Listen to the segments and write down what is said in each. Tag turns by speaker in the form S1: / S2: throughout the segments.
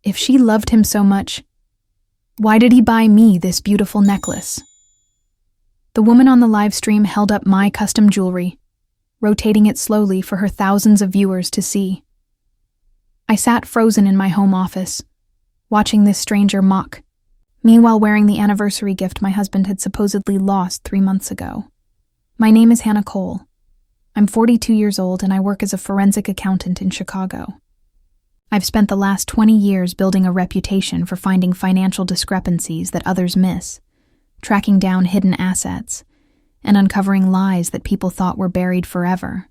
S1: If she loved him so much, why did he buy me this beautiful necklace? The woman on the live stream held up my custom jewelry, rotating it slowly for her thousands of viewers to see. I sat frozen in my home office, watching this stranger mock me while wearing the anniversary gift my husband had supposedly lost 3 months ago. My name is Hannah Cole. I'm 42 years old and I work as a forensic accountant in Chicago. I've spent the last 20 years building a reputation for finding financial discrepancies that others miss, tracking down hidden assets, and uncovering lies that people thought were buried forever.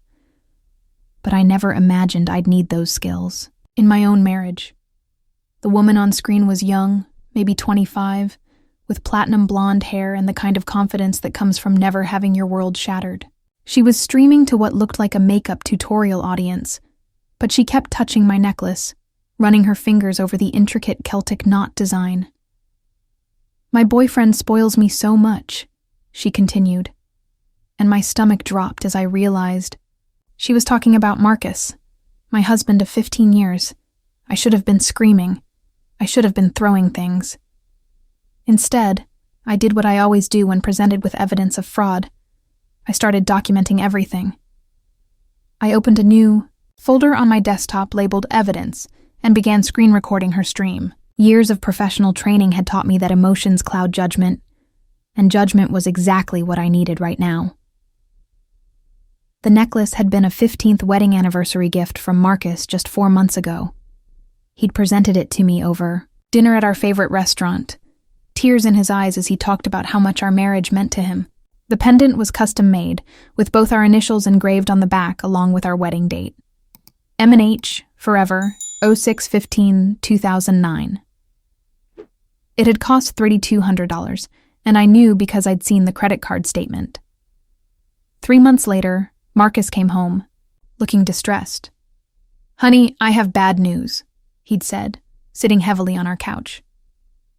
S1: But I never imagined I'd need those skills in my own marriage. The woman on screen was young, maybe 25, with platinum blonde hair and the kind of confidence that comes from never having your world shattered. She was streaming to what looked like a makeup tutorial audience, but she kept touching my necklace, running her fingers over the intricate Celtic knot design. My boyfriend spoils me so much, she continued, and my stomach dropped as I realized she was talking about Marcus, my husband of 15 years. I should have been screaming. I should have been throwing things. Instead, I did what I always do when presented with evidence of fraud. I started documenting everything. I opened a new folder on my desktop labeled Evidence and began screen recording her stream. Years of professional training had taught me that emotions cloud judgment, and judgment was exactly what I needed right now. The necklace had been a 15th wedding anniversary gift from Marcus just 4 months ago. He'd presented it to me over dinner at our favorite restaurant, tears in his eyes as he talked about how much our marriage meant to him. The pendant was custom-made, with both our initials engraved on the back along with our wedding date. M&H, forever, 06/15/2009. It had cost $3,200, and I knew because I'd seen the credit card statement. 3 months later, Marcus came home, looking distressed. "Honey, I have bad news," he'd said, sitting heavily on our couch.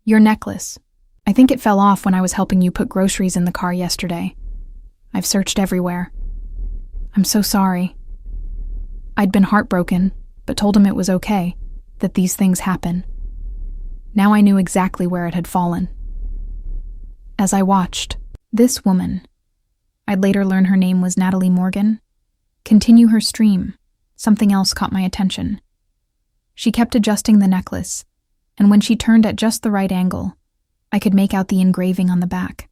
S1: "Your necklace. I think it fell off when I was helping you put groceries in the car yesterday. I've searched everywhere. I'm so sorry." I'd been heartbroken, but told him it was okay, that these things happen. Now I knew exactly where it had fallen. As I watched, this woman, I'd later learn her name was Natalie Morgan, continue her stream, something else caught my attention. She kept adjusting the necklace, and when she turned at just the right angle, I could make out the engraving on the back.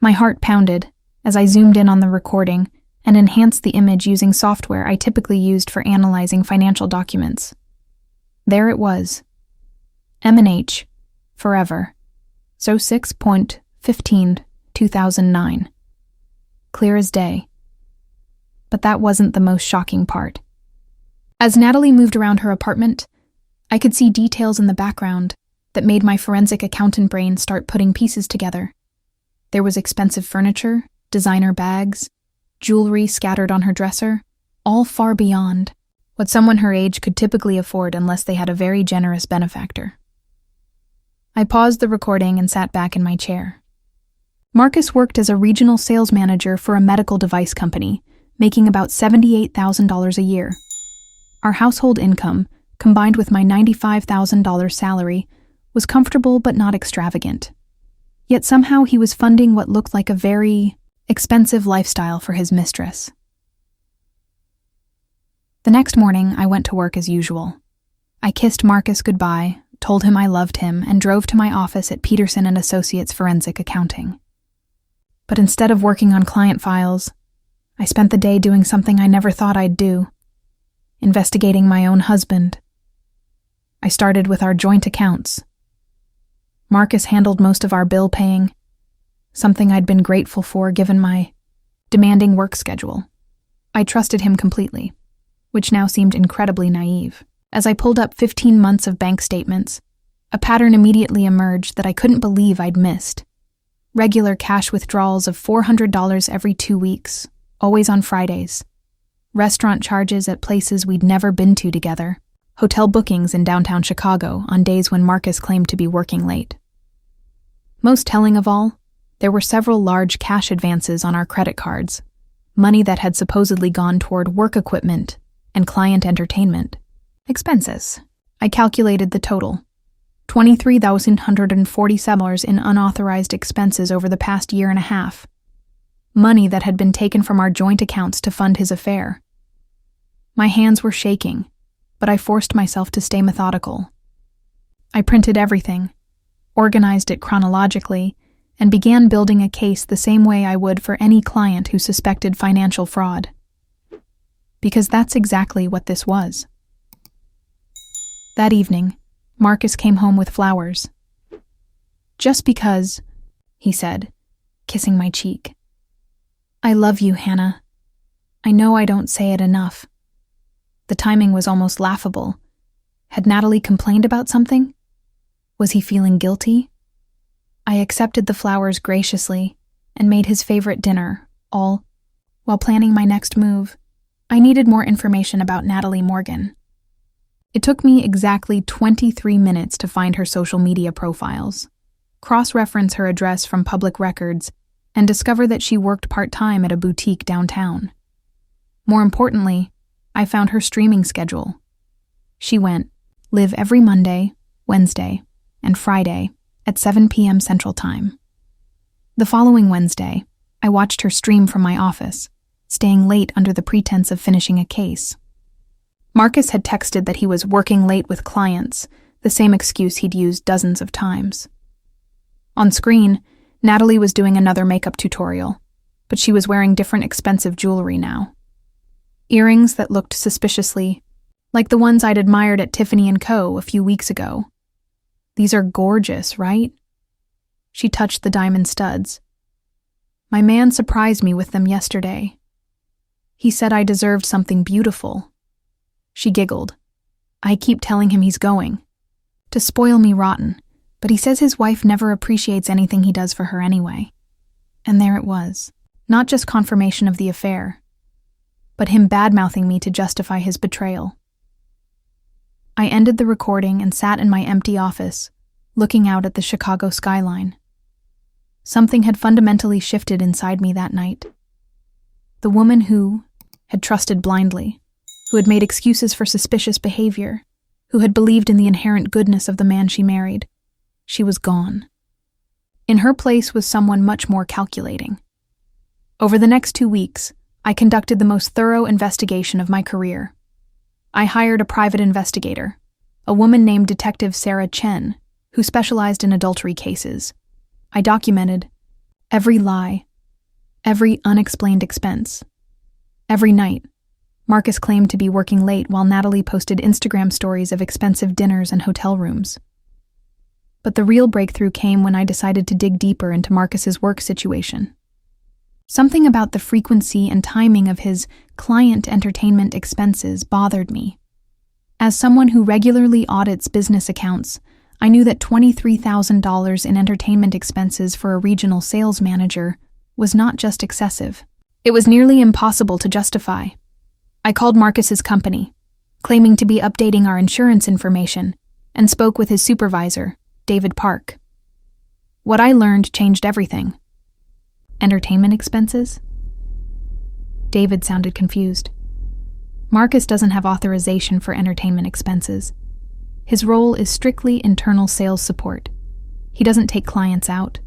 S1: My heart pounded as I zoomed in on the recording and enhanced the image using software I typically used for analyzing financial documents. There it was. M&H, forever, 06/15/2009. Clear as day. But that wasn't the most shocking part. As Natalie moved around her apartment, I could see details in the background that made my forensic accountant brain start putting pieces together. There was expensive furniture, designer bags, jewelry scattered on her dresser, all far beyond what someone her age could typically afford unless they had a very generous benefactor. I paused the recording and sat back in my chair. Marcus worked as a regional sales manager for a medical device company, making about $78,000 a year. Our household income, combined with my $95,000 salary, was comfortable but not extravagant. Yet somehow he was funding what looked like a very expensive lifestyle for his mistress. The next morning, I went to work as usual. I kissed Marcus goodbye, told him I loved him, and drove to my office at Peterson & Associates Forensic Accounting. But instead of working on client files, I spent the day doing something I never thought I'd do, investigating my own husband. I started with our joint accounts. Marcus handled most of our bill paying, something I'd been grateful for given my demanding work schedule. I trusted him completely, which now seemed incredibly naive. As I pulled up 15 months of bank statements, a pattern immediately emerged that I couldn't believe I'd missed. Regular cash withdrawals of $400 every 2 weeks, always on Fridays. Restaurant charges at places we'd never been to together. Hotel bookings in downtown Chicago on days when Marcus claimed to be working late. Most telling of all, there were several large cash advances on our credit cards, money that had supposedly gone toward work equipment and client entertainment expenses. I calculated the total. $23,140 in unauthorized expenses over the past year and a half. Money that had been taken from our joint accounts to fund his affair. My hands were shaking, but I forced myself to stay methodical. I printed everything, organized it chronologically, and began building a case the same way I would for any client who suspected financial fraud. Because that's exactly what this was. That evening, Marcus came home with flowers. "Just because," he said, kissing my cheek. "I love you, Hannah. I know I don't say it enough." The timing was almost laughable. Had Natalie complained about something? Was he feeling guilty? I accepted the flowers graciously and made his favorite dinner, all while planning my next move. I needed more information about Natalie Morgan. It took me exactly 23 minutes to find her social media profiles, cross-reference her address from public records, and discover that she worked part-time at a boutique downtown. More importantly, I found her streaming schedule. She went live every Monday, Wednesday, and Friday at 7 p.m. Central Time. The following Wednesday, I watched her stream from my office, staying late under the pretense of finishing a case. Marcus had texted that he was working late with clients, the same excuse he'd used dozens of times. On screen, Natalie was doing another makeup tutorial, but she was wearing different expensive jewelry now. Earrings that looked suspiciously like the ones I'd admired at Tiffany & Co. a few weeks ago. "These are gorgeous, right?" She touched the diamond studs. "My man surprised me with them yesterday. He said I deserved something beautiful." She giggled. "I keep telling him he's going. To spoil me rotten, but he says his wife never appreciates anything he does for her anyway." And there it was. Not just confirmation of the affair, but him bad-mouthing me to justify his betrayal. I ended the recording and sat in my empty office, looking out at the Chicago skyline. Something had fundamentally shifted inside me that night. The woman who had trusted blindly, who had made excuses for suspicious behavior, who had believed in the inherent goodness of the man she married, she was gone. In her place was someone much more calculating. Over the next 2 weeks, I conducted the most thorough investigation of my career. I hired a private investigator, a woman named Detective Sarah Chen, who specialized in adultery cases. I documented every lie, every unexplained expense. Every night, Marcus claimed to be working late while Natalie posted Instagram stories of expensive dinners and hotel rooms. But the real breakthrough came when I decided to dig deeper into Marcus's work situation. Something about the frequency and timing of his client entertainment expenses bothered me. As someone who regularly audits business accounts, I knew that $23,000 in entertainment expenses for a regional sales manager was not just excessive. It was nearly impossible to justify. I called Marcus's company, claiming to be updating our insurance information, and spoke with his supervisor, David Park. What I learned changed everything. Entertainment expenses? David sounded confused. Marcus doesn't have authorization for entertainment expenses. His role is strictly internal sales support. He doesn't take clients out.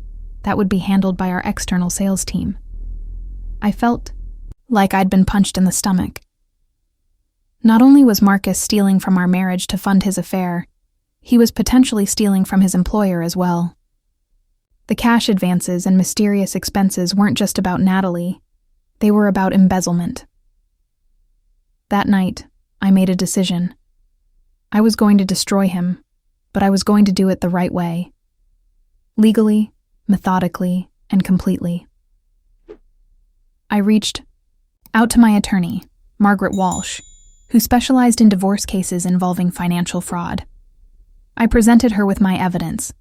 S1: That would be handled by our external sales team. I felt like I'd been punched in the stomach. Not only was Marcus stealing from our marriage to fund his affair, he was potentially stealing from his employer as well. The cash advances and mysterious expenses weren't just about Natalie. They were about embezzlement. That night, I made a decision. I was going to destroy him, but I was going to do it the right way. Legally, methodically, and completely. I reached out to my attorney, Margaret Walsh, who specialized in divorce cases involving financial fraud. I presented her with my evidence,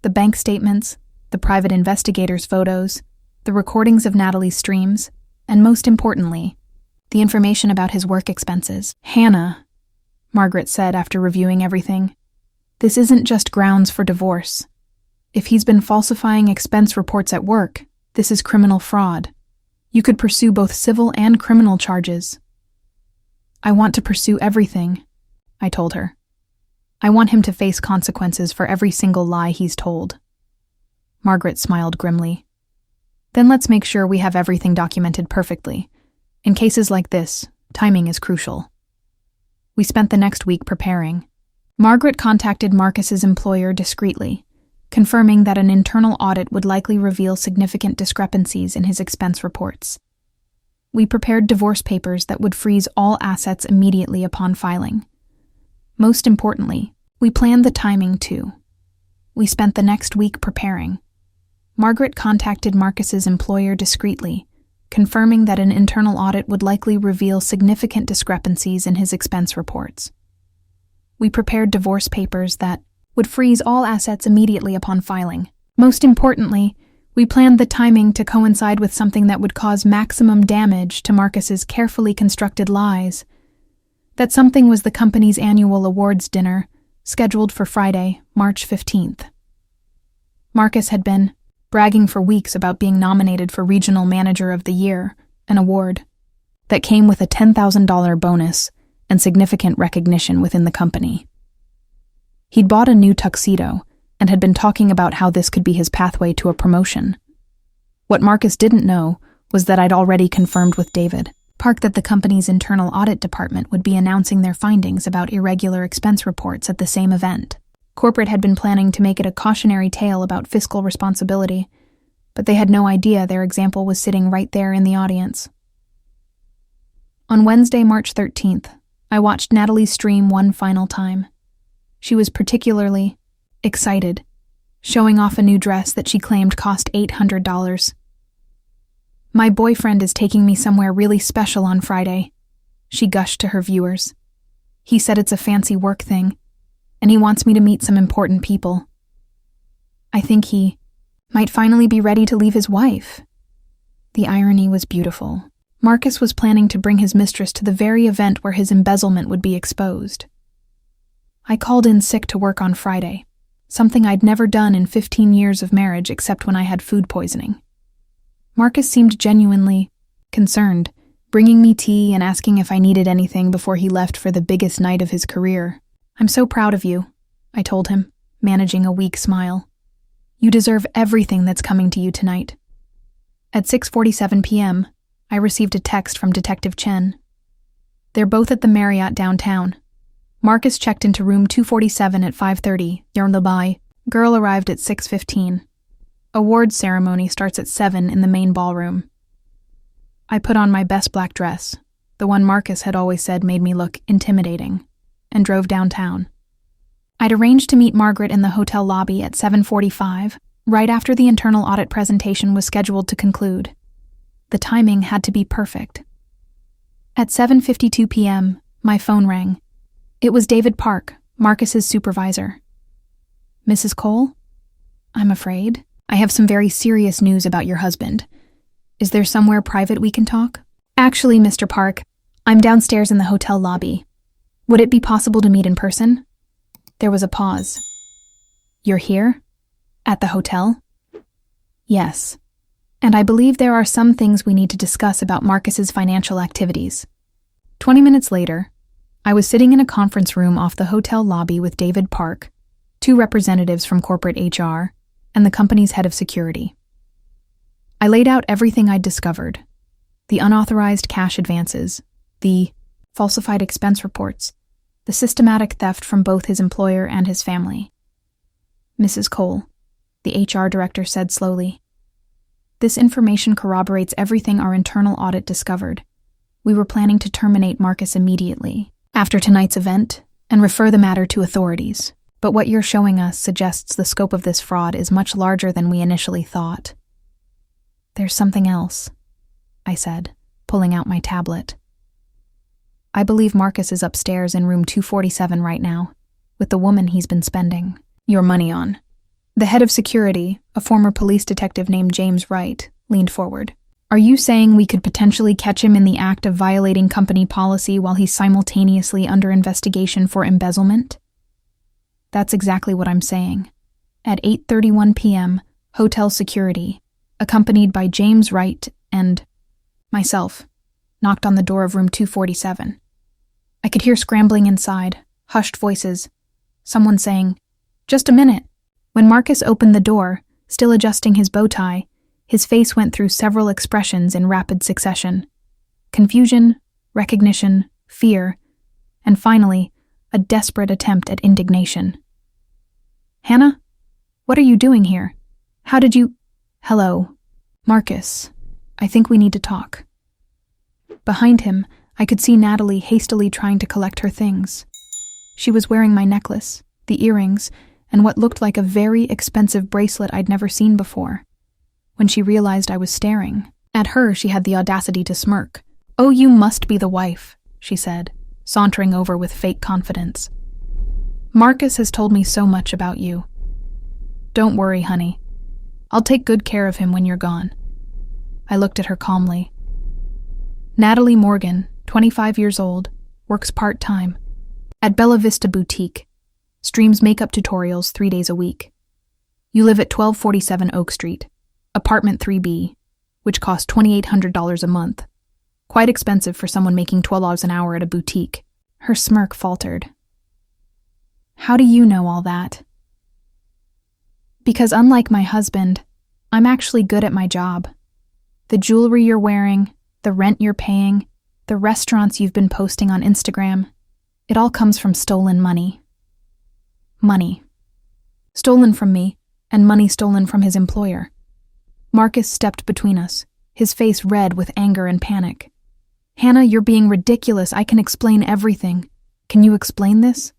S1: the bank statements, the private investigator's photos, the recordings of Natalie's streams, and most importantly, the information about his work expenses. "Hannah," Margaret said after reviewing everything, "this isn't just grounds for divorce. If he's been falsifying expense reports at work, this is criminal fraud. You could pursue both civil and criminal charges." "I want to pursue everything," I told her. I want him to face consequences for every single lie he's told. Margaret smiled grimly. Then let's make sure we have everything documented perfectly. In cases like this, timing is crucial. We spent the next week preparing. Margaret contacted Marcus's employer discreetly, confirming that an internal audit would likely reveal significant discrepancies in his expense reports. We prepared divorce papers that would freeze all assets immediately upon filing. Most importantly, we planned the timing too. We spent the next week preparing. Margaret contacted Marcus's employer discreetly, confirming that an internal audit would likely reveal significant discrepancies in his expense reports. We prepared divorce papers that would freeze all assets immediately upon filing. Most importantly, we planned the timing to coincide with something that would cause maximum damage to Marcus's carefully constructed lies. That something was the company's annual awards dinner, scheduled for Friday, March 15th. Marcus had been bragging for weeks about being nominated for Regional Manager of the Year, an award that came with a $10,000 bonus and significant recognition within the company. He'd bought a new tuxedo and had been talking about how this could be his pathway to a promotion. What Marcus didn't know was that I'd already confirmed with David Park that the company's internal audit department would be announcing their findings about irregular expense reports at the same event. Corporate had been planning to make it a cautionary tale about fiscal responsibility, but they had no idea their example was sitting right there in the audience. On Wednesday, March 13th, I watched Natalie's stream one final time. She was particularly excited, showing off a new dress that she claimed cost $800. "My boyfriend is taking me somewhere really special on Friday," she gushed to her viewers. "He said it's a fancy work thing, and he wants me to meet some important people. I think he might finally be ready to leave his wife." The irony was beautiful. Marcus was planning to bring his mistress to the very event where his embezzlement would be exposed. I called in sick to work on Friday, something I'd never done in 15 years of marriage except when I had food poisoning. Marcus seemed genuinely concerned, bringing me tea and asking if I needed anything before he left for the biggest night of his career. "I'm so proud of you," I told him, managing a weak smile. "You deserve everything that's coming to you tonight." At 6:47 p.m., I received a text from Detective Chen. "They're both at the Marriott downtown. Marcus checked into room 247 at 5:30. Girl arrived at 6:15. Awards ceremony starts at 7 in the main ballroom." I put on my best black dress, the one Marcus had always said made me look intimidating, and drove downtown. I'd arranged to meet Margaret in the hotel lobby at 7:45, right after the internal audit presentation was scheduled to conclude. The timing had to be perfect. At 7:52 p.m., my phone rang. It was David Park, Marcus's supervisor. "Mrs. Cole? I'm afraid I have some very serious news about your husband. Is there somewhere private we can talk?" "Actually, Mr. Park, I'm downstairs in the hotel lobby. Would it be possible to meet in person?" There was a pause. "You're here? At the hotel?" "Yes. And I believe there are some things we need to discuss about Marcus's financial activities." 20 minutes later, I was sitting in a conference room off the hotel lobby with David Park, 2 representatives from corporate HR, and the company's head of security. I laid out everything I'd discovered: the unauthorized cash advances, the falsified expense reports, the systematic theft from both his employer and his family. "Mrs. Cole," the HR director said slowly, "this information corroborates everything our internal audit discovered. We were planning to terminate Marcus immediately after tonight's event and refer the matter to authorities. But what you're showing us suggests the scope of this fraud is much larger than we initially thought." "There's something else," I said, pulling out my tablet. "I believe Marcus is upstairs in room 247 right now, with the woman he's been spending your money on." The head of security, a former police detective named James Wright, leaned forward. "Are you saying we could potentially catch him in the act of violating company policy while he's simultaneously under investigation for embezzlement?" "That's exactly what I'm saying." At 8:31 p.m., hotel security, accompanied by James Wright and myself, knocked on the door of room 247. I could hear scrambling inside, hushed voices, someone saying, "Just a minute." When Marcus opened the door, still adjusting his bow tie, his face went through several expressions in rapid succession. Confusion, recognition, fear, and finally, a desperate attempt at indignation. "Hannah? What are you doing here? How did you—" "Hello. Marcus, I think we need to talk." Behind him, I could see Natalie hastily trying to collect her things. She was wearing my necklace, the earrings, and what looked like a very expensive bracelet I'd never seen before. When she realized I was staring at her, she had the audacity to smirk. "Oh, you must be the wife," she said, sauntering over with fake confidence. "Marcus has told me so much about you. Don't worry, honey. I'll take good care of him when you're gone." I looked at her calmly. Natalie Morgan, 25 years old, works part-time at Bella Vista Boutique, streams makeup tutorials 3 days a week. You live at 1247 Oak Street, apartment 3B, which costs $2,800 a month. Quite expensive for someone making $12 an hour at a boutique. Her smirk faltered. "How do you know all that?" "Because unlike my husband, I'm actually good at my job. The jewelry you're wearing, the rent you're paying, the restaurants you've been posting on Instagram, it all comes from stolen money. Money. Stolen from me, and money stolen from his employer." Marcus stepped between us, his face red with anger and panic. "Hannah, you're being ridiculous. I can explain everything. Can you explain this?"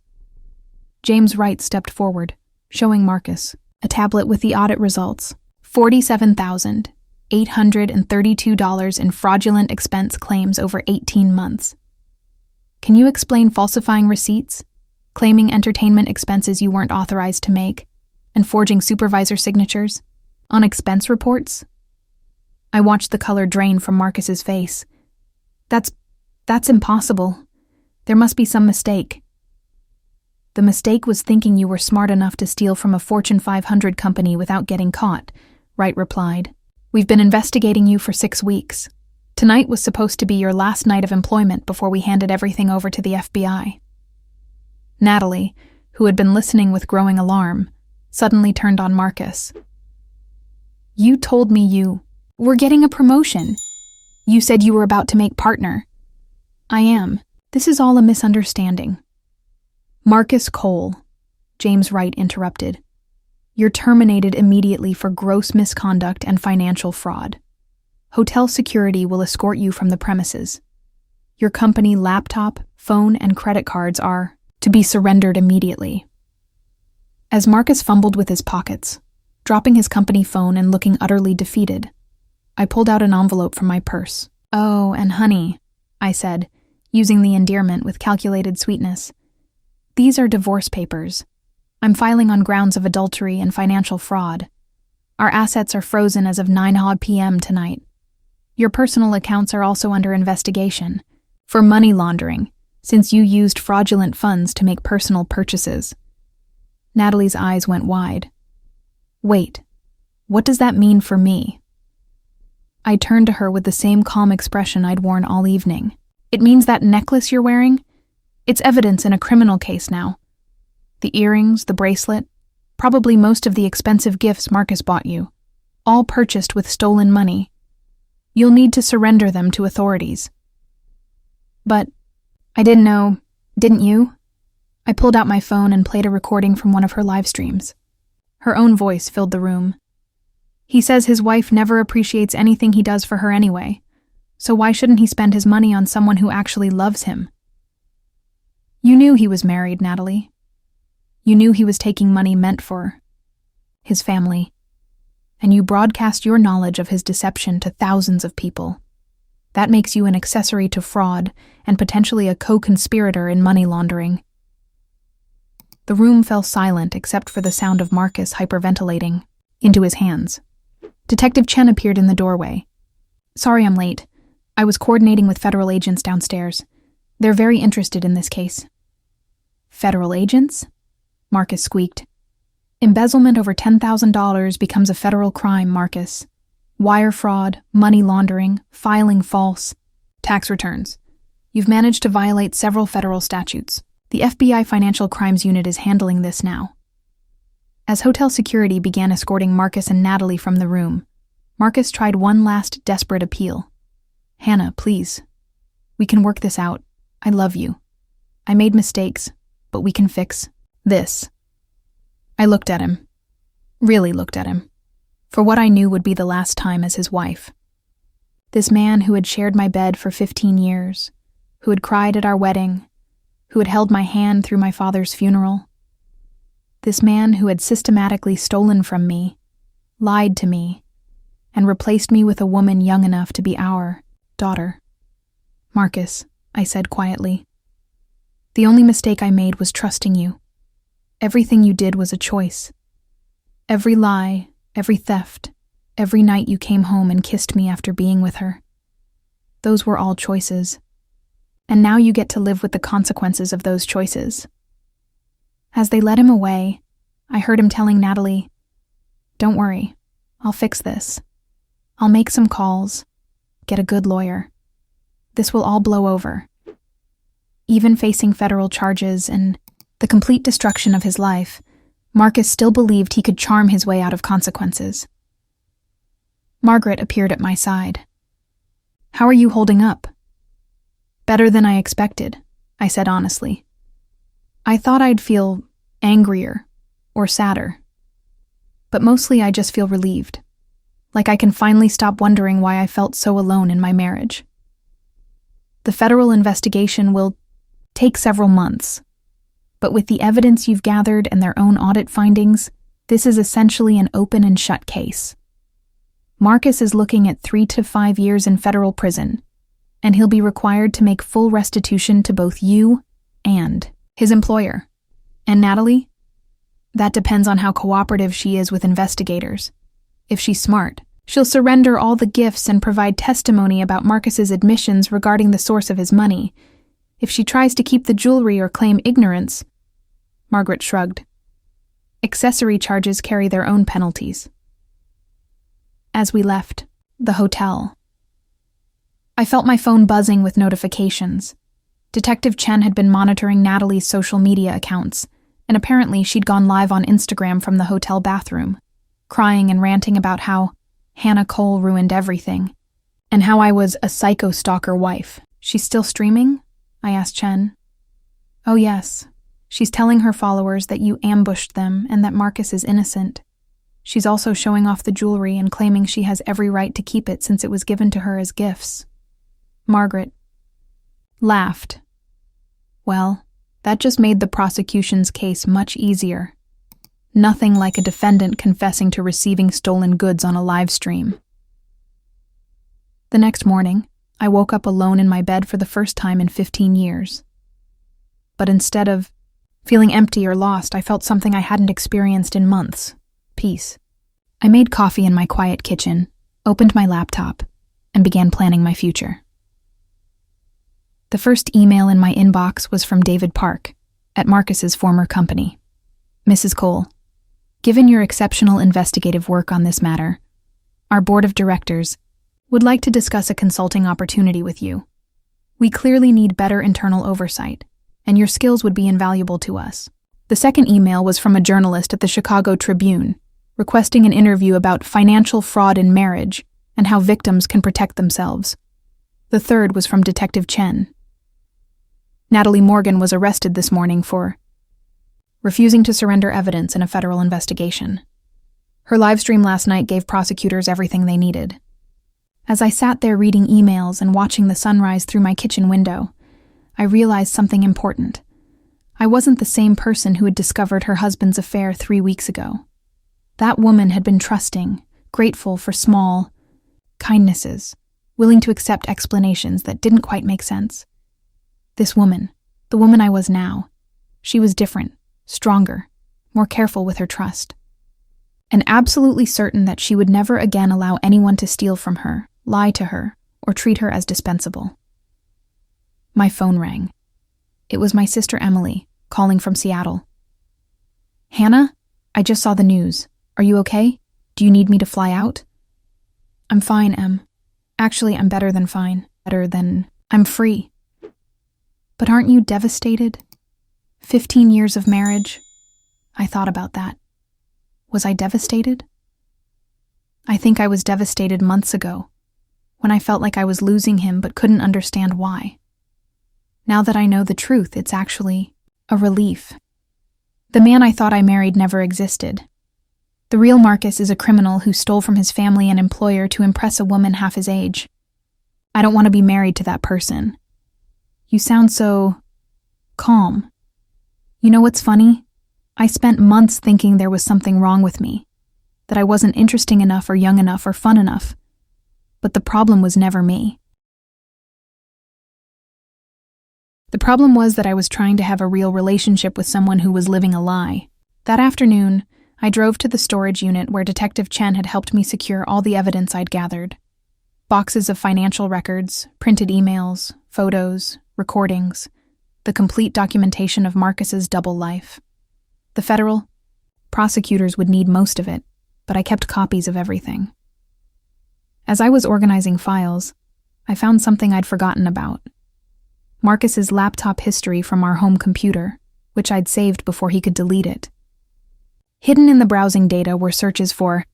S1: James Wright stepped forward, showing Marcus a tablet with the audit results. $47,832 in fraudulent expense claims over 18 months. "Can you explain falsifying receipts, claiming entertainment expenses you weren't authorized to make, and forging supervisor signatures on expense reports?" I watched the color drain from Marcus's face. That's impossible. There must be some mistake." "The mistake was thinking you were smart enough to steal from a Fortune 500 company without getting caught," Wright replied. "We've been investigating you for 6 weeks. Tonight was supposed to be your last night of employment before we handed everything over to the FBI." Natalie, who had been listening with growing alarm, suddenly turned on Marcus. "You told me you were getting a promotion. You said you were about to make partner." "I am. This is all a misunderstanding." "Marcus Cole," James Wright interrupted. "You're terminated immediately for gross misconduct and financial fraud. Hotel security will escort you from the premises. Your company laptop, phone, and credit cards are to be surrendered immediately." As Marcus fumbled with his pockets, dropping his company phone and looking utterly defeated, I pulled out an envelope from my purse. "Oh, and honey," I said, using the endearment with calculated sweetness. "These are divorce papers. I'm filing on grounds of adultery and financial fraud. Our assets are frozen as of 9 p.m. tonight. Your personal accounts are also under investigation for money laundering, since you used fraudulent funds to make personal purchases." Natalie's eyes went wide. "Wait, what does that mean for me?" I turned to her with the same calm expression I'd worn all evening. "It means that necklace you're wearing? It's evidence in a criminal case now. The earrings, the bracelet, probably most of the expensive gifts Marcus bought you, all purchased with stolen money. You'll need to surrender them to authorities." "But I didn't know, didn't you?" I pulled out my phone and played a recording from one of her live streams. Her own voice filled the room. "He says his wife never appreciates anything he does for her anyway, so why shouldn't he spend his money on someone who actually loves him?" "You knew he was married, Natalie. You knew he was taking money meant for his family, and you broadcast your knowledge of his deception to thousands of people. That makes you an accessory to fraud and potentially a co-conspirator in money laundering." The room fell silent except for the sound of Marcus hyperventilating into his hands. Detective Chen appeared in the doorway. "Sorry I'm late. I was coordinating with federal agents downstairs. They're very interested in this case." "Federal agents?" Marcus squeaked. "Embezzlement over $10,000 becomes a federal crime, Marcus. Wire fraud, money laundering, filing false tax returns. You've managed to violate several federal statutes. The FBI Financial Crimes Unit is handling this now. As hotel security began escorting Marcus and Natalie from the room, Marcus tried one last desperate appeal. "Hannah, please. We can work this out. I love you. I made mistakes, but we can fix this." I looked at him. Really looked at him. For what I knew would be the last time as his wife. This man who had shared my bed for 15 years, who had cried at our wedding, who had held my hand through my father's funeral. This man who had systematically stolen from me, lied to me, and replaced me with a woman young enough to be our daughter. "Marcus," I said quietly, "the only mistake I made was trusting you. Everything you did was a choice. Every lie, every theft, every night you came home and kissed me after being with her. Those were all choices. And now you get to live with the consequences of those choices." As they led him away, I heard him telling Natalie, "Don't worry, I'll fix this. I'll make some calls, get a good lawyer. This will all blow over." Even facing federal charges and the complete destruction of his life, Marcus still believed he could charm his way out of consequences. Margaret appeared at my side. "How are you holding up?" "Better than I expected," I said honestly. "I thought I'd feel angrier or sadder. But mostly I just feel relieved. Like I can finally stop wondering why I felt so alone in my marriage. The federal investigation will take several months. But with the evidence you've gathered and their own audit findings, this is essentially an open and shut case. Marcus is looking at 3 to 5 years in federal prison, and he'll be required to make full restitution to both you and his employer. And Natalie? That depends on how cooperative she is with investigators. If she's smart, she'll surrender all the gifts and provide testimony about Marcus's admissions regarding the source of his money. If she tries to keep the jewelry or claim ignorance..." Margaret shrugged. "Accessory charges carry their own penalties." As we left the hotel, I felt my phone buzzing with notifications. Detective Chen had been monitoring Natalie's social media accounts, and apparently she'd gone live on Instagram from the hotel bathroom, crying and ranting about how Hannah Cole ruined everything, and how I was a psycho-stalker wife. "She's still streaming?" I asked Chen. "Oh yes. She's telling her followers that you ambushed them and that Marcus is innocent. She's also showing off the jewelry and claiming she has every right to keep it since it was given to her as gifts." Margaret laughed. "Well, that just made the prosecution's case much easier. Nothing like a defendant confessing to receiving stolen goods on a live stream." The next morning, I woke up alone in my bed for the first time in 15 years. But instead of feeling empty or lost, I felt something I hadn't experienced in months: peace. I made coffee in my quiet kitchen, opened my laptop, and began planning my future. The first email in my inbox was from David Park, at Marcus's former company. "Mrs. Cole, given your exceptional investigative work on this matter, our board of directors would like to discuss a consulting opportunity with you. We clearly need better internal oversight, and your skills would be invaluable to us." The second email was from a journalist at the Chicago Tribune, requesting an interview about financial fraud in marriage and how victims can protect themselves. The third was from Detective Chen. Natalie Morgan was arrested this morning for refusing to surrender evidence in a federal investigation. Her livestream last night gave prosecutors everything they needed. As I sat there reading emails and watching the sunrise through my kitchen window, I realized something important. I wasn't the same person who had discovered her husband's affair 3 weeks ago. That woman had been trusting, grateful for small kindnesses, willing to accept explanations that didn't quite make sense. This woman, the woman I was now, she was different, stronger, more careful with her trust, and absolutely certain that she would never again allow anyone to steal from her, lie to her, or treat her as dispensable. My phone rang. It was my sister Emily, calling from Seattle. "Hannah, I just saw the news. Are you okay? Do you need me to fly out?" "I'm fine, Em. Actually, I'm better than fine. I'm free." "But aren't you devastated?" 15 years of marriage. I thought about that. Was I devastated? I think I was devastated months ago, when I felt like I was losing him but couldn't understand why. Now that I know the truth, it's actually a relief. The man I thought I married never existed. The real Marcus is a criminal who stole from his family and employer to impress a woman half his age. I don't want to be married to that person. You sound so calm. You know what's funny? I spent months thinking there was something wrong with me, that I wasn't interesting enough or young enough or fun enough. But the problem was never me. The problem was that I was trying to have a real relationship with someone who was living a lie. That afternoon, I drove to the storage unit where Detective Chen had helped me secure all the evidence I'd gathered. Boxes of financial records, printed emails, photos, recordings, the complete documentation of Marcus's double life. The federal prosecutors would need most of it, but I kept copies of everything. As I was organizing files, I found something I'd forgotten about. Marcus's laptop history from our home computer, which I'd saved before he could delete it. Hidden in the browsing data were searches for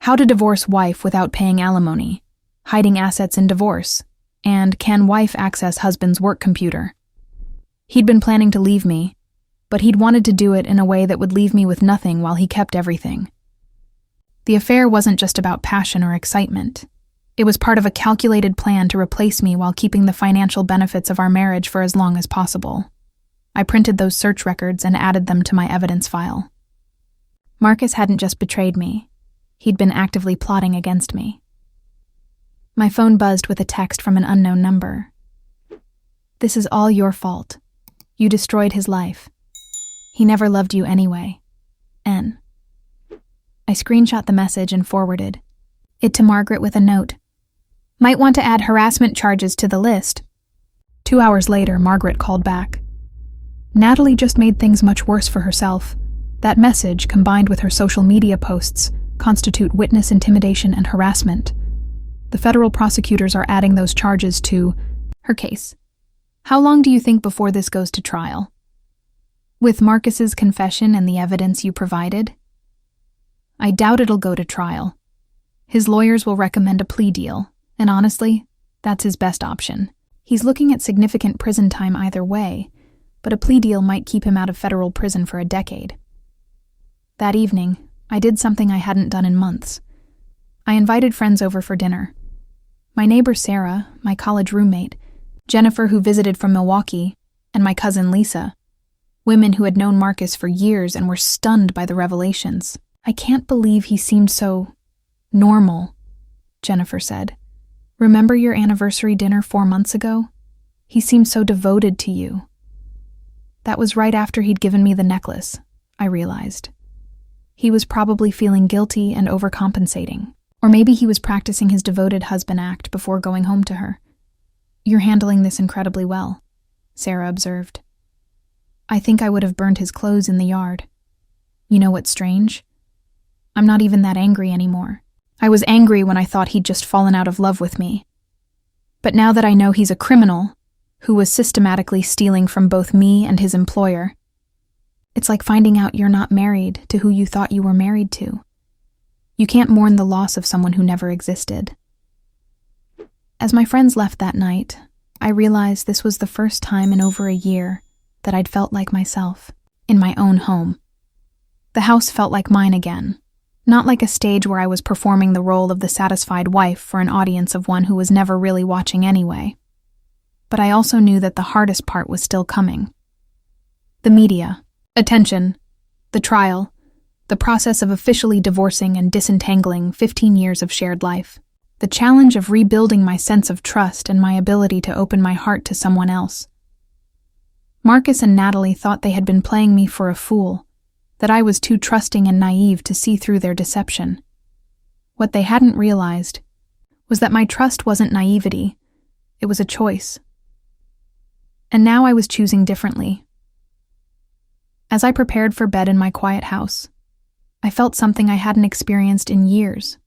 S1: how to divorce wife without paying alimony, hiding assets in divorce, and can wife access husband's work computer. He'd been planning to leave me, but he'd wanted to do it in a way that would leave me with nothing while he kept everything. The affair wasn't just about passion or excitement. It was part of a calculated plan to replace me while keeping the financial benefits of our marriage for as long as possible. I printed those search records and added them to my evidence file. Marcus hadn't just betrayed me. He'd been actively plotting against me. My phone buzzed with a text from an unknown number. "This is all your fault. You destroyed his life. He never loved you anyway. N." I screenshot the message and forwarded it to Margaret with a note. "Might want to add harassment charges to the list." 2 hours later, Margaret called back. Natalie just made things much worse for herself. That message, combined with her social media posts, constitute witness intimidation and harassment. The federal prosecutors are adding those charges to her case. How long do you think before this goes to trial? With Marcus's confession and the evidence you provided? I doubt it'll go to trial. His lawyers will recommend a plea deal, and honestly, that's his best option. He's looking at significant prison time either way, but a plea deal might keep him out of federal prison for a decade. That evening, I did something I hadn't done in months. I invited friends over for dinner. My neighbor Sarah, my college roommate, Jennifer, who visited from Milwaukee, and my cousin Lisa, women who had known Marcus for years and were stunned by the revelations. "I can't believe he seemed so normal," Jennifer said. "Remember your anniversary dinner 4 months ago? He seemed so devoted to you." That was right after he'd given me the necklace, I realized. He was probably feeling guilty and overcompensating. Or maybe he was practicing his devoted husband act before going home to her. "You're handling this incredibly well," Sarah observed. "I think I would have burned his clothes in the yard. You know what's strange? I'm not even that angry anymore. I was angry when I thought he'd just fallen out of love with me. But now that I know he's a criminal who was systematically stealing from both me and his employer, it's like finding out you're not married to who you thought you were married to. You can't mourn the loss of someone who never existed." As my friends left that night, I realized this was the first time in over a year that I'd felt like myself, in my own home. The house felt like mine again, not like a stage where I was performing the role of the satisfied wife for an audience of one who was never really watching anyway. But I also knew that the hardest part was still coming. The media, attention, the trial, the process of officially divorcing and disentangling 15 years of shared life, the challenge of rebuilding my sense of trust and my ability to open my heart to someone else. Marcus and Natalie thought they had been playing me for a fool, that I was too trusting and naive to see through their deception. What they hadn't realized was that my trust wasn't naivety, it was a choice. And now I was choosing differently. As I prepared for bed in my quiet house, I felt something I hadn't experienced in years.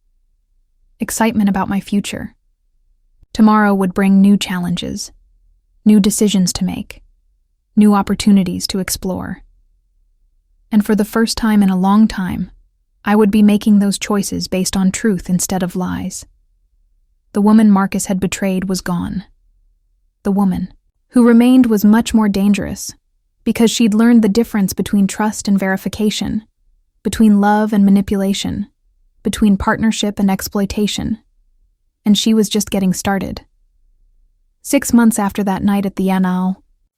S1: Excitement about my future. Tomorrow would bring new challenges, new decisions to make. new opportunities to explore. And for the first time in a long time, I would be making those choices based on truth instead of lies. The woman Marcus had betrayed was gone. The woman who remained was much more dangerous because she'd learned the difference between trust and verification, between love and manipulation, between partnership and exploitation. And she was just getting started. 6 months after that night at the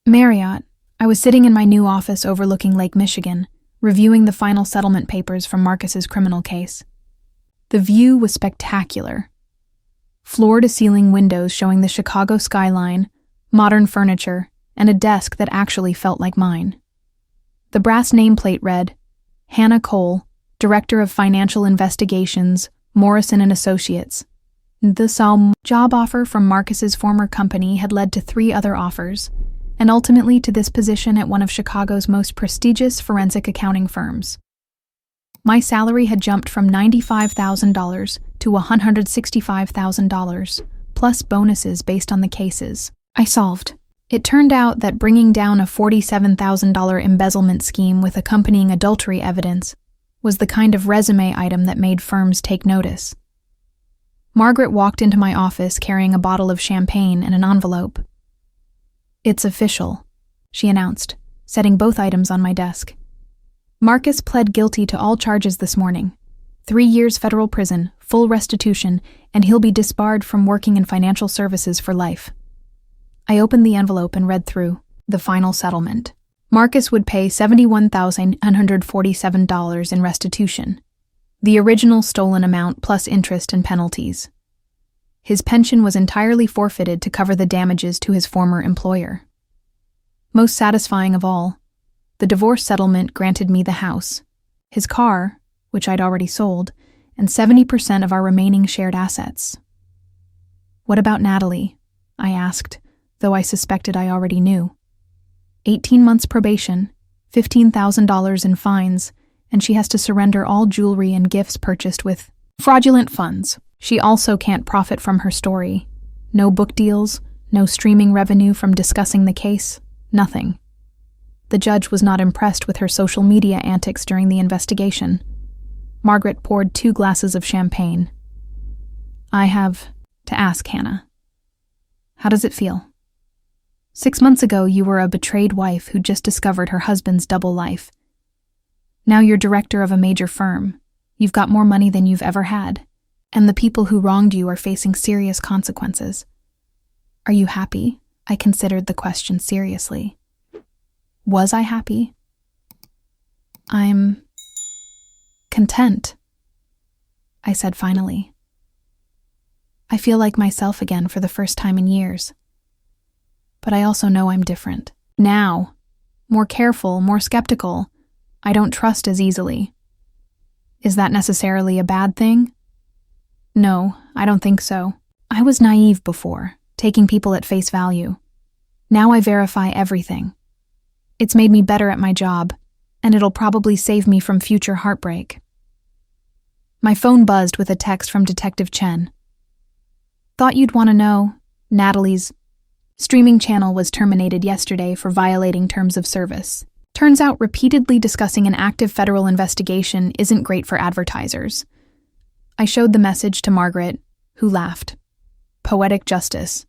S1: Marriott, I was sitting in my new office overlooking Lake Michigan, reviewing the final settlement papers from Marcus's criminal case. The view was spectacular. Floor-to-ceiling windows showing the Chicago skyline, modern furniture, and a desk that actually felt like mine. The brass nameplate read, Hannah Cole, Director of Financial Investigations, Morrison & Associates. The job offer from Marcus's former company had led to 3 other offers, and ultimately to this position at one of Chicago's most prestigious forensic accounting firms. My salary had jumped from $95,000 to $165,000, plus bonuses based on the cases I solved. It turned out that bringing down a $47,000 embezzlement scheme with accompanying adultery evidence was the kind of resume item that made firms take notice. Margaret walked into my office carrying a bottle of champagne and an envelope. "It's official," she announced, setting both items on my desk. "Marcus pled guilty to all charges this morning. 3 years federal prison, full restitution, and he'll be disbarred from working in financial services for life." I opened the envelope and read through the final settlement. Marcus would pay $71,947 in restitution, the original stolen amount plus interest and penalties. His pension was entirely forfeited to cover the damages to his former employer. Most satisfying of all, the divorce settlement granted me the house, his car, which I'd already sold, and 70% of our remaining shared assets. "What about Natalie?" I asked, though I suspected I already knew. 18 months probation, $15,000 in fines, and she has to surrender all jewelry and gifts purchased with fraudulent funds. She also can't profit from her story. No book deals, no streaming revenue from discussing the case, nothing. The judge was not impressed with her social media antics during the investigation. Margaret poured 2 glasses of champagne. "I have to ask, Hannah. How does it feel? 6 months ago, you were a betrayed wife who just discovered her husband's double life. Now you're director of a major firm. You've got more money than you've ever had, and the people who wronged you are facing serious consequences. Are you happy?" I considered the question seriously. Was I happy? "I'm content," I said finally. "I feel like myself again for the first time in years. But I also know I'm different. Now, more careful, more skeptical. I don't trust as easily. Is that necessarily a bad thing? No, I don't think so. I was naive before, taking people at face value. Now I verify everything. It's made me better at my job, and it'll probably save me from future heartbreak." My phone buzzed with a text from Detective Chen. "Thought you'd want to know. Natalie's streaming channel was terminated yesterday for violating terms of service. Turns out repeatedly discussing an active federal investigation isn't great for advertisers." I showed the message to Margaret, who laughed. Poetic justice.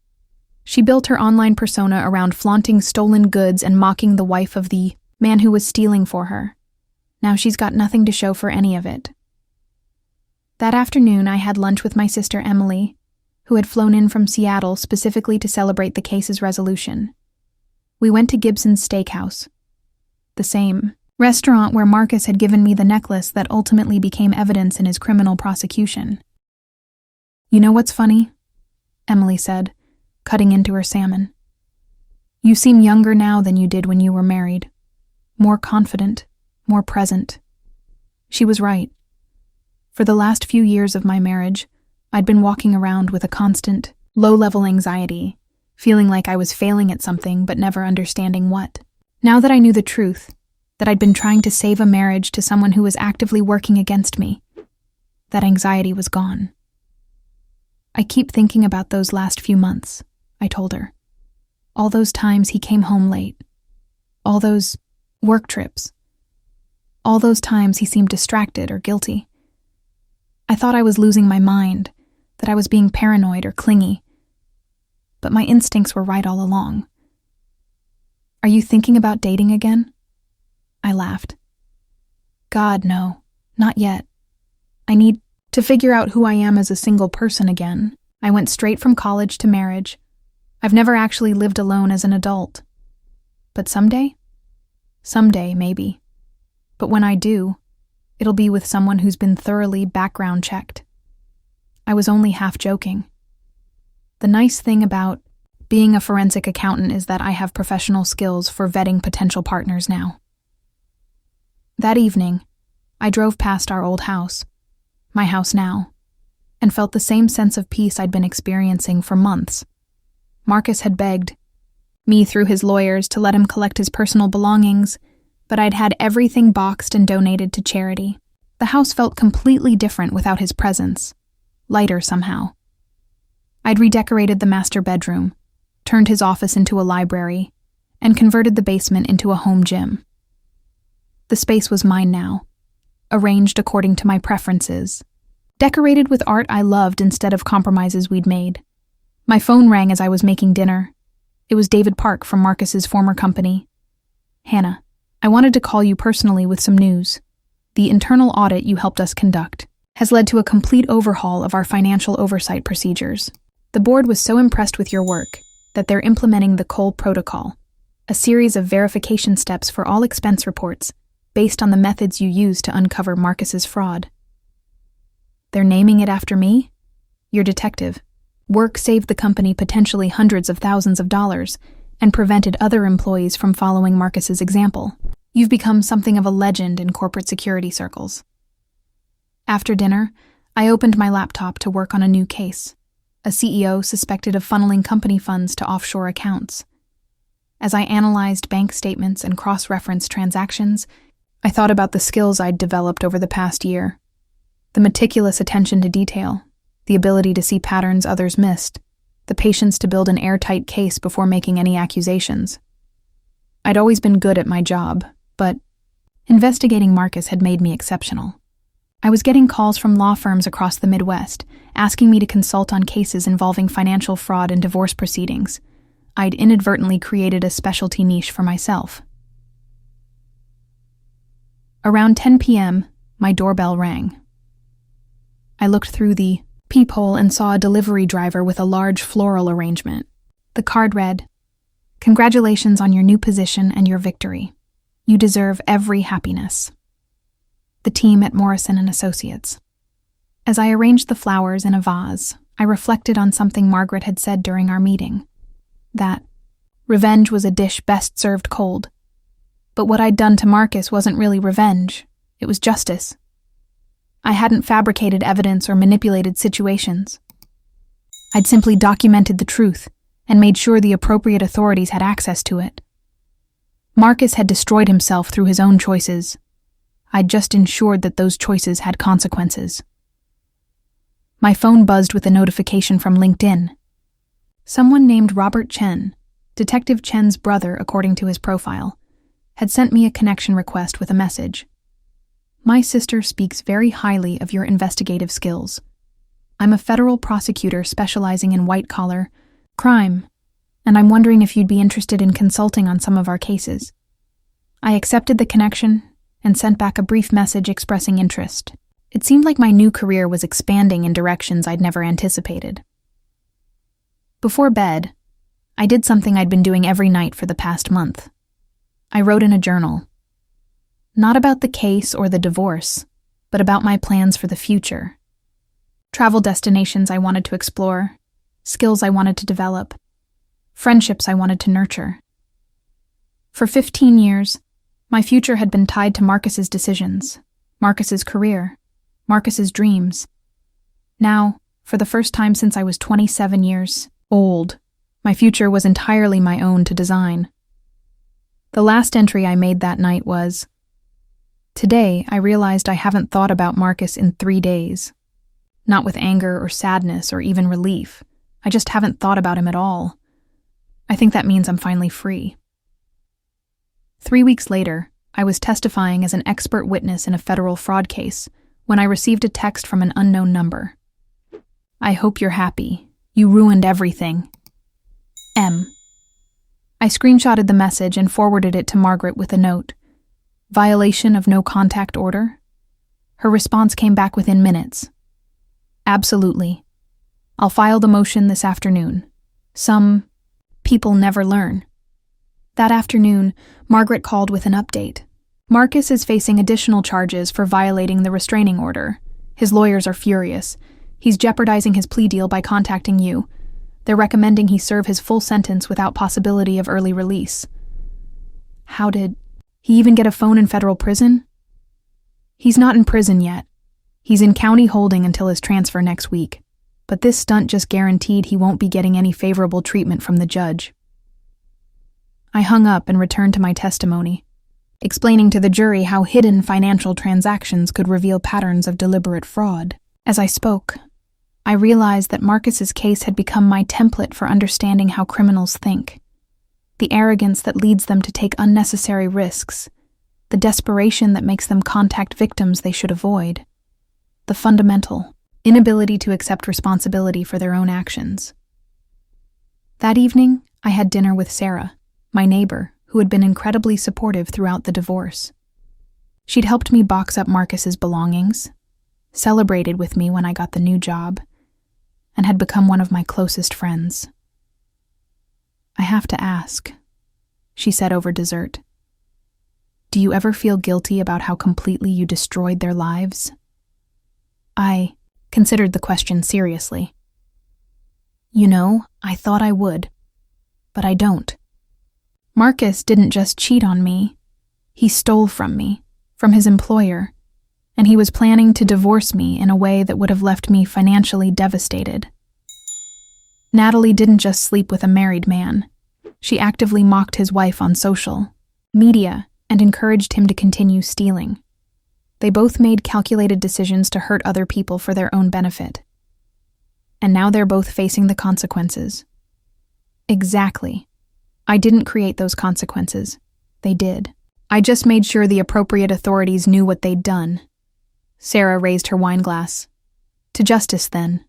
S1: She built her online persona around flaunting stolen goods and mocking the wife of the man who was stealing for her. Now she's got nothing to show for any of it. That afternoon, I had lunch with my sister Emily, who had flown in from Seattle specifically to celebrate the case's resolution. We went to Gibson's Steakhouse, the same restaurant where Marcus had given me the necklace that ultimately became evidence in his criminal prosecution. "You know what's funny?" Emily said, cutting into her salmon. "You seem younger now than you did when you were married. More confident, more present." She was right. For the last few years of my marriage, I'd been walking around with a constant, low-level anxiety, feeling like I was failing at something but never understanding what. Now that I knew the truth, that I'd been trying to save a marriage to someone who was actively working against me, that anxiety was gone. "I keep thinking about those last few months," I told her. "All those times he came home late. All those work trips. All those times he seemed distracted or guilty. I thought I was losing my mind, that I was being paranoid or clingy. But my instincts were right all along. Are you thinking about dating again? I laughed. God, no, not yet. I need to figure out who I am as a single person again. I went straight from college to marriage. I've never actually lived alone as an adult. But someday? Someday, maybe. But when I do, it'll be with someone who's been thoroughly background checked. I was only half joking. The nice thing about being a forensic accountant is that I have professional skills for vetting potential partners now. That evening, I drove past our old house, my house now, and felt the same sense of peace I'd been experiencing for months. Marcus had begged me through his lawyers to let him collect his personal belongings, but I'd had everything boxed and donated to charity. The house felt completely different without his presence, lighter somehow. I'd redecorated the master bedroom, turned his office into a library, and converted the basement into a home gym. The space was mine now, arranged according to my preferences, decorated with art I loved instead of compromises we'd made. My phone rang as I was making dinner. It was David Park from Marcus's former company. Hannah, I wanted to call you personally with some news. The internal audit you helped us conduct has led to a complete overhaul of our financial oversight procedures. The board was so impressed with your work that they're implementing the Cole Protocol, a series of verification steps for all expense reports based on the methods you used to uncover Marcus's fraud. They're naming it after me? Your detective. Work saved the company potentially hundreds of thousands of dollars and prevented other employees from following Marcus's example. You've become something of a legend in corporate security circles. After dinner, I opened my laptop to work on a new case, a CEO suspected of funneling company funds to offshore accounts. As I analyzed bank statements and cross-referenced transactions, I thought about the skills I'd developed over the past year. The meticulous attention to detail, the ability to see patterns others missed, the patience to build an airtight case before making any accusations. I'd always been good at my job, but investigating Marcus had made me exceptional. I was getting calls from law firms across the Midwest, asking me to consult on cases involving financial fraud and divorce proceedings. I'd inadvertently created a specialty niche for myself. Around 10 p.m., my doorbell rang. I looked through the peephole and saw a delivery driver with a large floral arrangement. The card read, "Congratulations on your new position and your victory. You deserve every happiness. The team at Morrison & Associates." As I arranged the flowers in a vase, I reflected on something Margaret had said during our meeting, that revenge was a dish best served cold. But what I'd done to Marcus wasn't really revenge, it was justice. I hadn't fabricated evidence or manipulated situations. I'd simply documented the truth and made sure the appropriate authorities had access to it. Marcus had destroyed himself through his own choices. I'd just ensured that those choices had consequences. My phone buzzed with a notification from LinkedIn. Someone named Robert Chen, Detective Chen's brother according to his profile, had sent me a connection request with a message. "My sister speaks very highly of your investigative skills. I'm a federal prosecutor specializing in white-collar crime, and I'm wondering if you'd be interested in consulting on some of our cases." I accepted the connection and sent back a brief message expressing interest. It seemed like my new career was expanding in directions I'd never anticipated. Before bed, I did something I'd been doing every night for the past month. I wrote in a journal. Not about the case or the divorce, but about my plans for the future. Travel destinations I wanted to explore, skills I wanted to develop, friendships I wanted to nurture. For 15 years, my future had been tied to Marcus's decisions, Marcus's career, Marcus's dreams. Now, for the first time since I was 27 years old, my future was entirely my own to design. The last entry I made that night was, "Today, I realized I haven't thought about Marcus in 3 days. Not with anger or sadness or even relief. I just haven't thought about him at all. I think that means I'm finally free." 3 weeks later, I was testifying as an expert witness in a federal fraud case when I received a text from an unknown number. "I hope you're happy. You ruined everything. M." I screenshotted the message and forwarded it to Margaret with a note. "Violation of no contact order?" Her response came back within minutes. "Absolutely. I'll file the motion this afternoon. Some people never learn." That afternoon, Margaret called with an update. "Marcus is facing additional charges for violating the restraining order. His lawyers are furious. He's jeopardizing his plea deal by contacting you. They're recommending he serve his full sentence without possibility of early release." "How did he even get a phone in federal prison?" "He's not in prison yet. He's in county holding until his transfer next week. But this stunt just guaranteed he won't be getting any favorable treatment from the judge." I hung up and returned to my testimony, explaining to the jury how hidden financial transactions could reveal patterns of deliberate fraud. As I spoke, I realized that Marcus's case had become my template for understanding how criminals think. The arrogance that leads them to take unnecessary risks, the desperation that makes them contact victims they should avoid, the fundamental inability to accept responsibility for their own actions. That evening, I had dinner with Sarah, my neighbor, who had been incredibly supportive throughout the divorce. She'd helped me box up Marcus's belongings, celebrated with me when I got the new job, and had become one of my closest friends. "I have to ask," she said over dessert. "Do you ever feel guilty about how completely you destroyed their lives?" I considered the question seriously. "You know, I thought I would, but I don't. Marcus didn't just cheat on me. He stole from me, from his employer, and he was planning to divorce me in a way that would have left me financially devastated. Natalie didn't just sleep with a married man. She actively mocked his wife on social media and encouraged him to continue stealing. They both made calculated decisions to hurt other people for their own benefit. And now they're both facing the consequences." "Exactly. I didn't create those consequences. They did. I just made sure the appropriate authorities knew what they'd done." Sarah raised her wine glass. "To justice, then.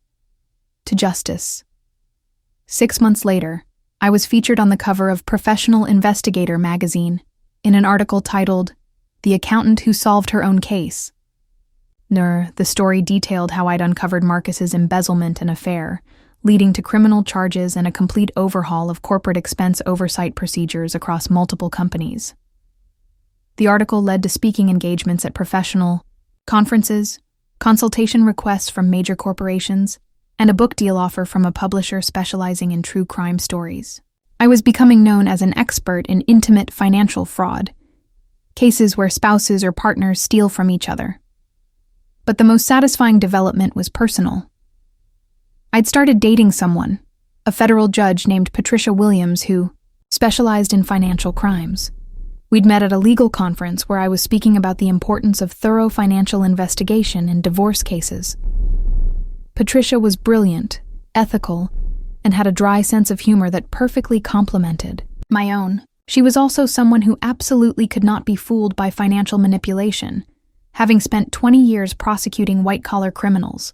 S1: To justice." 6 months later, I was featured on the cover of Professional Investigator magazine in an article titled, "The Accountant Who Solved Her Own Case." The story detailed how I'd uncovered Marcus's embezzlement and affair, leading to criminal charges and a complete overhaul of corporate expense oversight procedures across multiple companies. The article led to speaking engagements at professional conferences, consultation requests from major corporations, and a book deal offer from a publisher specializing in true crime stories. I was becoming known as an expert in intimate financial fraud, cases where spouses or partners steal from each other. But the most satisfying development was personal. I'd started dating someone, a federal judge named Patricia Williams who specialized in financial crimes. We'd met at a legal conference where I was speaking about the importance of thorough financial investigation in divorce cases. Patricia was brilliant, ethical, and had a dry sense of humor that perfectly complemented my own. She was also someone who absolutely could not be fooled by financial manipulation, having spent 20 years prosecuting white-collar criminals.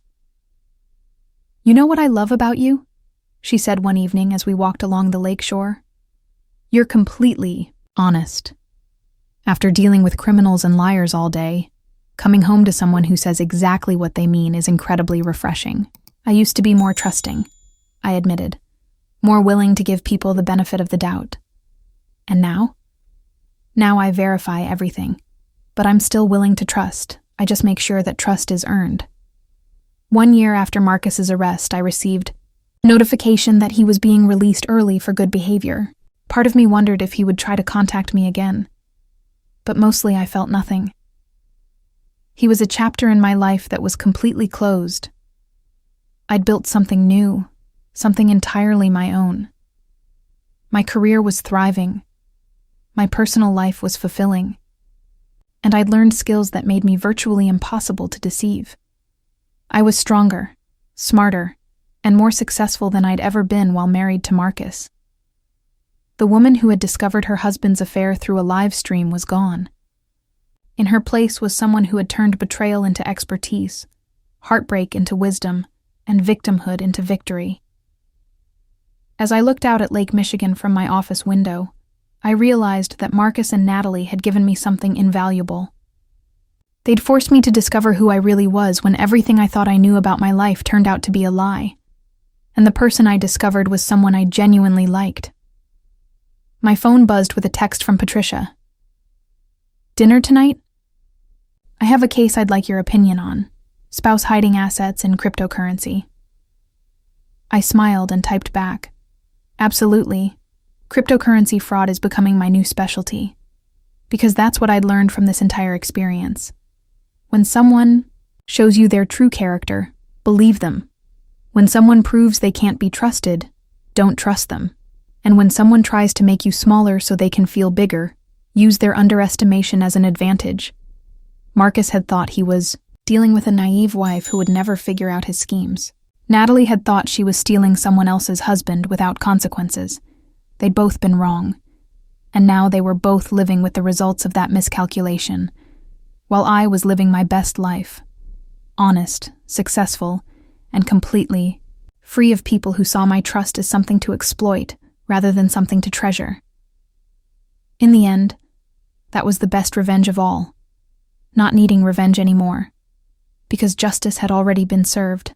S1: "You know what I love about you?" she said one evening as we walked along the lakeshore. "You're completely honest. After dealing with criminals and liars all day, coming home to someone who says exactly what they mean is incredibly refreshing. I used to be more trusting," I admitted, "more willing to give people the benefit of the doubt. And now? Now I verify everything, but I'm still willing to trust. I just make sure that trust is earned." 1 year after Marcus's arrest, I received notification that he was being released early for good behavior. Part of me wondered if he would try to contact me again, but mostly I felt nothing. He was a chapter in my life that was completely closed. I'd built something new, something entirely my own. My career was thriving. My personal life was fulfilling. And I'd learned skills that made me virtually impossible to deceive. I was stronger, smarter, and more successful than I'd ever been while married to Marcus. The woman who had discovered her husband's affair through a live stream was gone. In her place was someone who had turned betrayal into expertise, heartbreak into wisdom, and victimhood into victory. As I looked out at Lake Michigan from my office window, I realized that Marcus and Natalie had given me something invaluable. They'd forced me to discover who I really was when everything I thought I knew about my life turned out to be a lie. And the person I discovered was someone I genuinely liked. My phone buzzed with a text from Patricia. "Dinner tonight? I have a case I'd like your opinion on. Spouse hiding assets in cryptocurrency." I smiled and typed back. "Absolutely. Cryptocurrency fraud is becoming my new specialty. Because that's what I'd learned from this entire experience. When someone shows you their true character, believe them. When someone proves they can't be trusted, don't trust them. And when someone tries to make you smaller so they can feel bigger, use their underestimation as an advantage." Marcus had thought he was dealing with a naive wife who would never figure out his schemes. Natalie had thought she was stealing someone else's husband without consequences. They'd both been wrong. And now they were both living with the results of that miscalculation, while I was living my best life. Honest, successful, and completely free of people who saw my trust as something to exploit rather than something to treasure. In the end, that was the best revenge of all. Not needing revenge anymore, because justice had already been served.